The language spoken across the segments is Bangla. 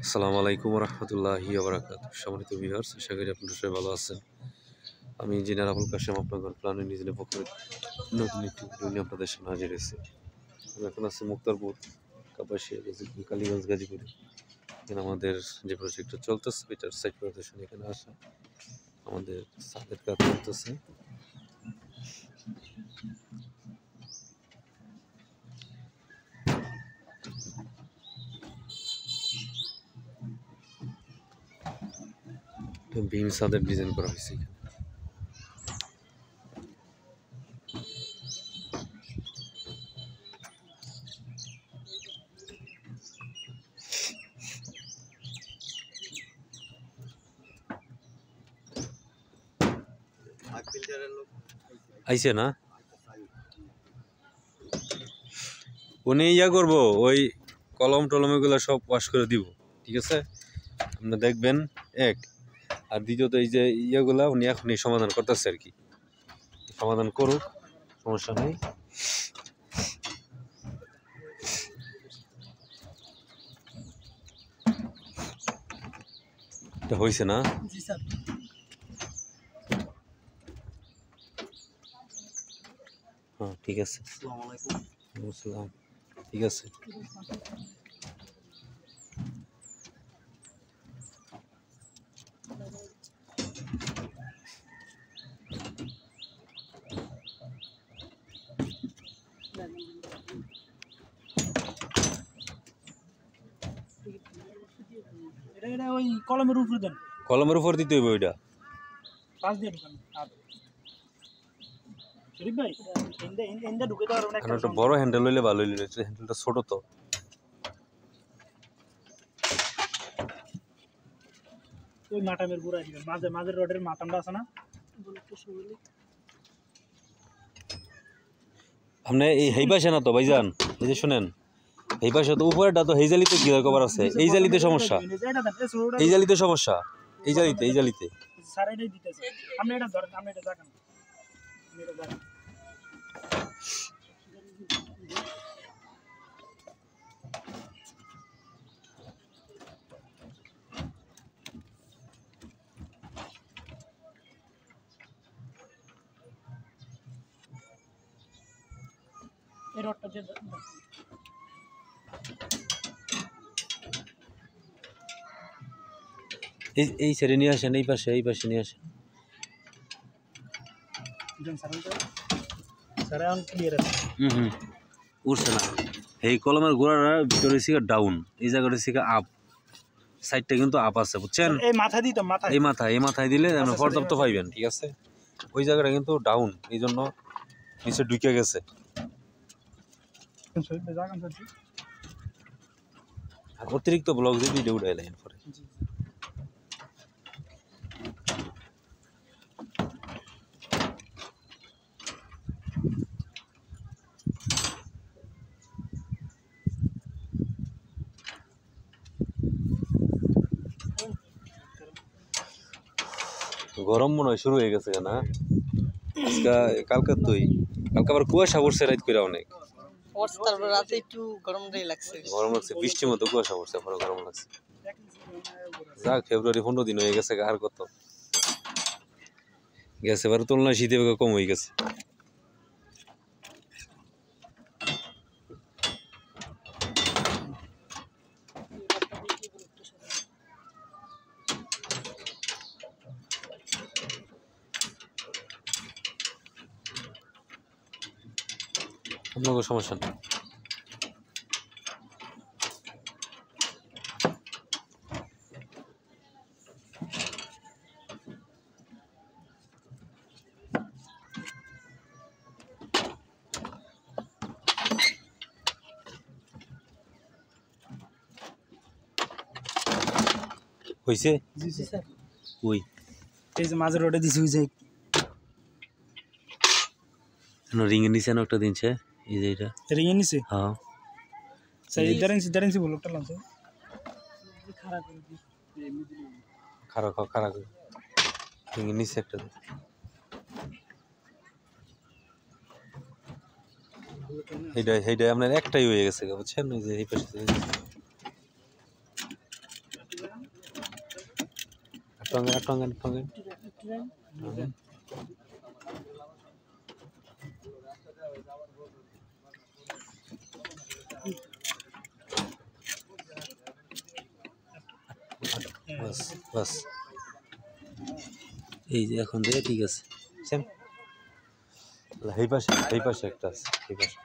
আসসালামু আলাইকুম রহমতুল্লাহি বারাকাতুহু। সম্মানিত ভিউয়ার্স, আশা করি আপনারা সবাই ভালো আছেন। আমি ইঞ্জিনিয়ার আবুল কাশেম আপনাদের প্ল্যান ইঞ্জিনিয়ার পক্ষে নতুন একটি ভিডিও নিয়ে আপনাদের সামনে হাজির হয়েছি। আমি এখন আছি মুক্তারপুর, কাপাসিয়া, কালীগঞ্জ, গাজীপুরে। এখানে আমাদের যে প্রজেক্টটা চলতেছে এটার সাইট প্রদর্শন এখানে আসা আমাদের ছাদের কাজ চলতেছে। বিম ছাদের ডিজাইন করা হয়েছে এখানে। আইছে না উনি ইয়া করবো, ওই কলম টলম এগুলো সব ওয়াশ করে দিব, ঠিক আছে? আপনারা দেখবেন এক। আর দ্বিতীয়ত এই যে ইয়েগুলা উনি এখনই সমাধান করতেছে আর কি, সমাধান করুক, সমস্যা নেই। এটা হয়েছে না? জি স্যার। হ্যাঁ ঠিক আছে। আসসালামু আলাইকুম। আসসালাম। ঠিক আছে। এটা ওই কলমের উপরে দেন, কলমের উপর দিতে হইব ওইটা। পাশ দিয়ে ঢুকান। আর শরীফ ভাই, ইন্দা ঢুকে দেওয়ার অনেক একটা বড় হ্যান্ডেল হইলে ভালো হইলে, হ্যান্ডেলটা ছোট তো। ওই মাটামের গুড়া দিবেন, মাঝে মাঝে রডের মাটামটা আছে না? আপনি এই পাশে না তো ভাইজান, এই যে শুনেন, এই পাশে তো উপরেটা তো এই জালিতে কি কভার আছে, এই জালিতে সমস্যা, এই জালিতে সমস্যা, এই জালিতে স্যার এটাই দিতেছে। আপনি এটা ধরেন, আপনি এটা দেখেন, আপনি এটা দেখেন। এই রডটা দিয়ে এই ছেড়ে নিয়ে আসেন, এই পাশে নিয়ে আসেন। দেন স্যার। স্যার এখন ক্লিয়ার আছে। উঠছে না। এই কলমের গোড়াটা ভিতরে ছিল ডাউন, এই জায়গাটা ছিল আপ, সাইডটা কিন্তু আপ আছে, বুঝছেন? এই মাথা দিতাম, মাথা এই মাথায় দিলে আপনি পর্যাপ্ত পাইবেন, ঠিক আছে? ওই জায়গাটা কিন্তু ডাউন, এই জন্য নিচে ঢুকে গেছে। অতিরিক্ত ব্লক দিয়ে ভিডিও উঠাই লাইন পরে। গরম মনে হয় শুরু হয়ে গেছে না? কালকে আবার কুয়াশা পড়ছে রাত করে অনেক। তারপর রাতে একটু গরমটাই লাগছে। গরম লাগছে, বৃষ্টির মতো কুয়াশা পড়ছে, পরে গরম লাগছে। যাক, ফেব্রুয়ারি 15 দিন হয়ে গেছে, আর কত গেছে, এবার তুলনায় শীতে কম হয়ে গেছে। আপনার সমস্যা নেই। হয়েছে? জি জি স্যার। ওই এই যে মাঝে রডে দিছি, ওই যে রিং এর নিচে একটা দিনছে, এই যে এটা রিং এর নিচে। হ্যাঁ স্যার ইদারেন ব্লকটা লাগাছে। খারাপ করে দি, খারাপ রিং এর নিচে একটা এইটা আপনার একটাই হয়ে গেছে, বুঝছেন? ওই যে এই পাশে টঙ্গেন বাস বাস এই যে এখন দিয়ে ঠিক আছে সেম এই পাশে একটা আছে এই পাশে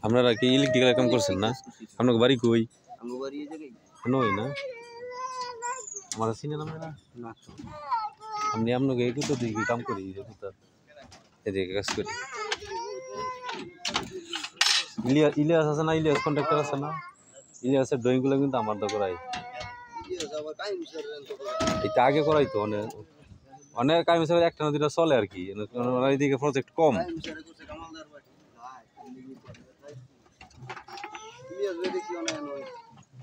আপনারা কি ইলেকট্রিক্যাল কাম করছেন না আপনার বাড়ি কই নই না আমার চিনেন আপনারা আমি আপনাকে এই তো দিকে কাম করি এদিকে কাজ করি ইলিয়াস আছে না ইলিয়াস কন্ট্রাক্টর আছে না ইলিয়াসের ড্রয়িংগুলো কিন্তু আমার তো করাই এটা আগে করাই তো অনেক কাজ হিসাবে একটা না দুটা চলে আর কি এইদিকে প্রজেক্ট কম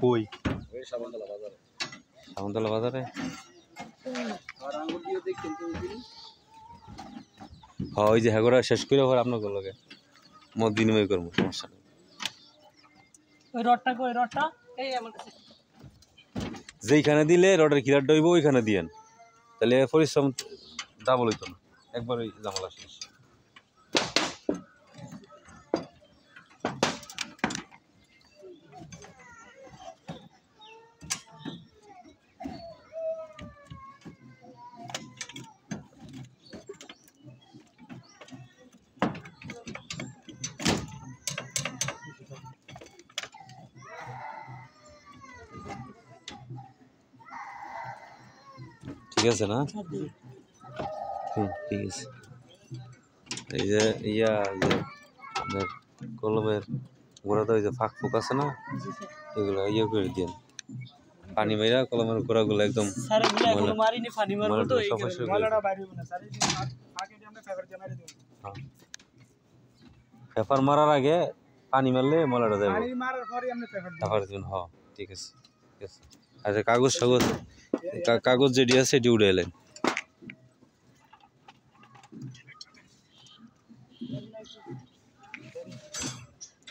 কই সামন্তলা বাজারে হ্যাঁ ওই যে হ্যাগোরা শেষ করে পর আপনাকে লগে মত বিনিময় করবো সমস্যা নেই যেইখানে দিলে রডের কিলার ডইব ওইখানে দিয়েন তাহলে পরিশ্রম ডাবল হইতো না একবার ওই জামালা শেষ ঠিক আছে না ঠিক আছে এই যে আপনার কলমের গোড়াতে ওই যে ফাঁক ফুক আছে না এগুলো করে দিন পানি মেরা কলমের গোড়াগুলো একদম পেপার মারার আগে পানি মারলে ময়লাটা যাবে হ্যাঁ ঠিক আছে আচ্ছা কাগজ যেটি আছে সেটি উঠে এলেন